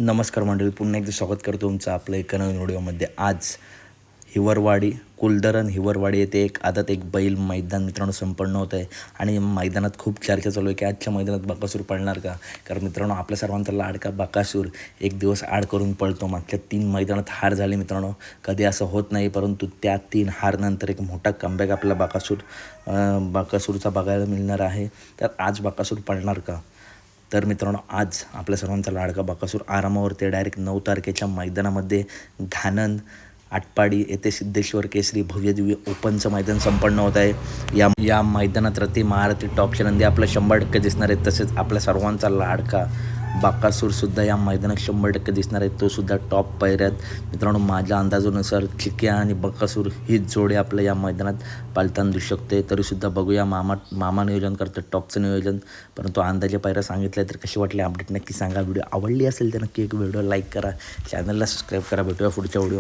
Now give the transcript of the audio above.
नमस्कार मंडळी, पुन्हा एकदा स्वागत करतो तुमचं आपल्या एका नवीन व्हिडिओमध्ये. आज हिवरवाडी कुलधरण हिवरवाडी येथे एक बैल मैदान मित्रांनो संपन्न होत आहे आणि मैदानात खूप चर्चा चालू आहे की आजच्या मैदानात बकासूर पळणार का. कारण मित्रांनो, आपल्या सर्वांचा लाडका बकासूर एक दिवस आड करून पळतो. मागच्या 3 मैदानात हार झाली मित्रांनो. कधी असं होत नाही, परंतु त्या 3 हारनंतर एक मोठा कमबॅक आपला बकासूरचा बघायला मिळणार आहे. तर आज बकासूर पळणार का. तर मित्रांनो, आज आपल्या सर्वांचा लाडका बकासूर आरामावरती डायरेक्ट 9 तारखेच्या मैदानामध्ये घाणंद आटपाडी येथे सिद्धेश्वर केसरी भव्य दिव्य ओपनचं मैदान संपन्न होत आहे. या मैदानात रती महारथी टॉपचे नंदी आपलं 100% दिसणार आहेत. तसेच आपल्या सर्वांचा लाडका बकासूरसुद्धा या मैदानात 100% दिसणार आहे. तो सुद्धा टॉप पायऱ्यात. मित्रांनो, माझ्या अंदाजानुसार चिक्या आणि बकासूर हीच जोडी आपल्या या मैदानात पालताना दिसू शकते. तरीसुद्धा बघूया, मामा नियोजन करतं टॉपचं नियोजन. परंतु अंदाजे पायऱ्या सांगितल्या. तर कशी वाटली अपडेट नक्की सांगा. व्हिडिओ आवडली असेल तर नक्की एक व्हिडिओ लाईक करा, चॅनलला सबस्क्राईब करा. भेटूया पुढच्या व्हिडिओ.